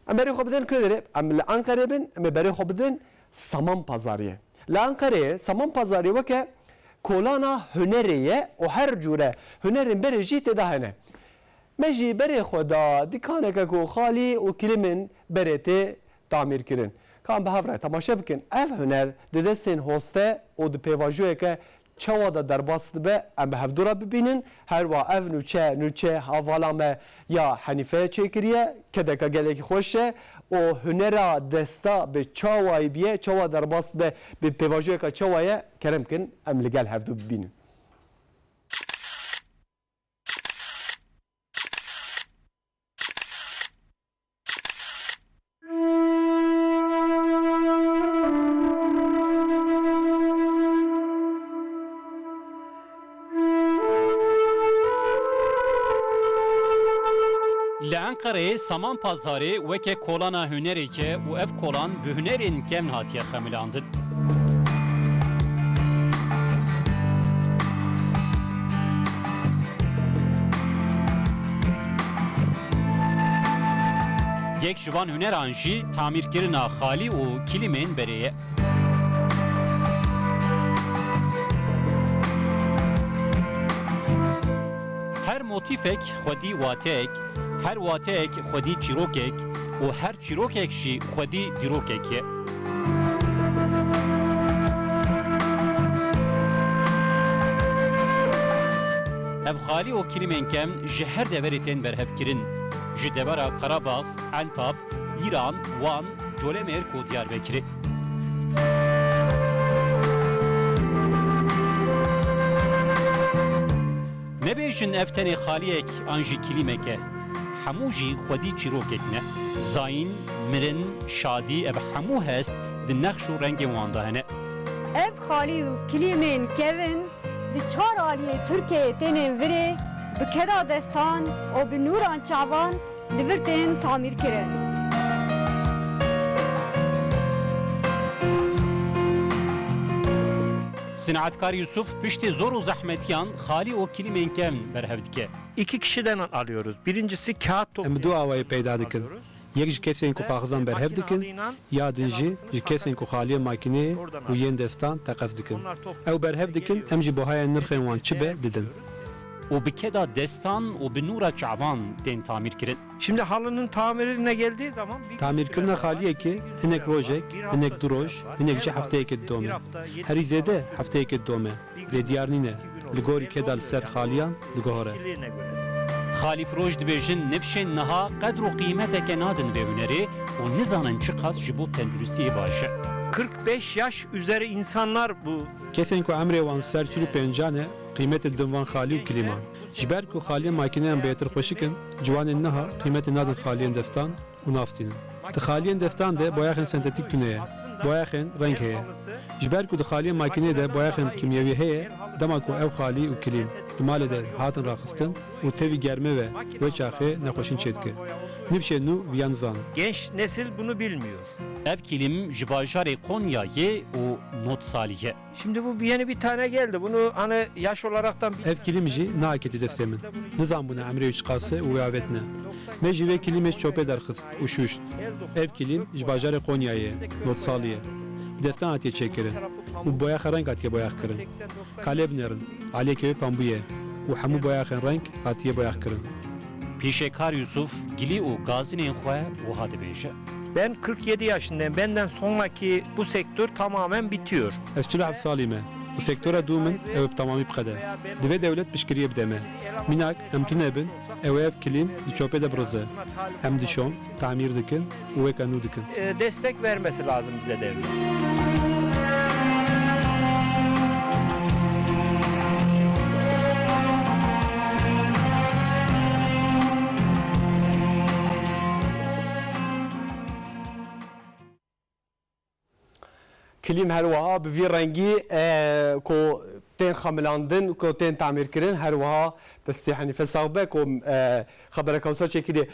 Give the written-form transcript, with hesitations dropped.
ام بری خو بدن کدره ام لانقره بن ام بری خو بدن saman pazarı. لانقره saman pazarı وکه کولانا هنریه و هر جوره هنرین بری جیت دهنه مجی بری خدا دکانه که کو خالی و کلمن برته تعمیر کرن کام به هفره تماشا بکن اف هنر دستین هسته و د پیواژوی که چوا دا در باست به ام به هفدورا ببینن هر وا اف نوچه حوالامه یا حنیفه چکریه که دکا گلکی خوشه و هنرا دستا به چوای بیه چوا در باست به پیواژوی که چوایه کرم کن ام لگل هفدو ببینن لعنقره saman pazarı veke kolana hünerike u ev kolan bi hünerin kem hatiye xemilandın. Yek jivan hüner anjî tamirkirina xalî û kilimên berê. Her motifek xwedî wateyek her wateyek xwedî çîrokek û her çîrokek jî xwedî dîrokek ye. Ev xalî û kilimên kem ji her deverê tên berhevkirin. Ji devera Qarabağ, Entap, İran, Van, Colemêrk û Diyarbekirê. Nebêjin ev tenê xaliyek an jî kilîmeke. Hemû jî xwedî çîrokek ne. Zayîn, mirin, şadî ev hemû hest di nexş û rengên wan de hene. Ev xalî û kilîmên kevin di çar aliyê Tirkiyeyê tên virê bi keda destan û bi nûran çavan li vir tên tamîr kirin. Sinatkar Yusuf piştî zor û zehmetiyan xalî û kilîmên kem berhev dike. İki kişiden alıyoruz. Birincisi kağıt Em du awayê peyda dikin. Yek ji kesên ku paxizan berhev dikin, ya din jî ji kesên ku xaliyê makîneyê û yên destan teqez dikin. Ew berhev dikin, em jî buhaya nirxên wan çi be didin. û bi keda destan û bi nûra çavan tên tamîr kirin. Şimdi halının tamirine geldiği zaman Tamirkirina xaliyekê hinek rojek, hinek du roj, hinek jî hefteyekê didome. Herî zêde hefteyekê didome. Lê diyar nîne li gorî keda li ser xaliyan digohore. Xalî Firoj dibêjin nifşên niha qedr û qîmeteke nadin vê hunerê û nizanin çi qas ji bo tenduristiyê baş e. 45 yaş üzeri insanlar bu. Kesên ku emrê wan ser çil û pêncan e, qîmetê din van xalî û kilîman. Ji ber ku xaliyên makîneyan bêtir xweşik in, ciwanên niha qîmetê nadin xaliyên destan û nastînin. Di xaliyên destan de boyaxên sentetik tune ye, boyaxên reng heye. Ji ber ku di xaliyên makînê de boyaxên kimyewî heye, dema ku ew xalî û kilîm di malê de hatin raxistin û tevî germe ve weçaxê nexweşîn çê dike. Nifşên nû viyan zan. Genç nesil bunu bilmiyor. Ev kilim ji bajarê Konyayê û Notsalî ye. Şimdi bu yeni bir tane geldi. Bunu hani yaş olaraktan Ev kilim jî naketî destê min. Nizam bûne emrê û çiqasê û weavetine. Me jî vê kilîmê çopê derxist û şûşt. Ev kilîm ji bajarê Konyayê ye, Notsalî ye. Destan hatiye çêkirin û boyaxa reng hatiye boyax kirin. Kalê binerin, alêkevê pambû ye û hemû boyaxên reng hatiye boyax kirin. Pîşekar Yusuf gilî û gazinên xwe wiha dibêje. ben 47 yaşındayım. Benden sonraki bu sektör tamamen bitiyor. Ez 47 salî me. Bu sektora dû min ew bi tamamî biqede. Divê dewlet piştgiriye bide me. Minak em tune bin, ew ev kilîm di çopê de birize. Em dişon, tamîr dikin û weka nû dikin. Destek vermesi lazım bize devlet. کلیم هر وها به وی رنگی کو تین خملاندن کو تین تعمیر کردن هر وها دستی حنیفه صاحبه کو خبر کوسا چکیده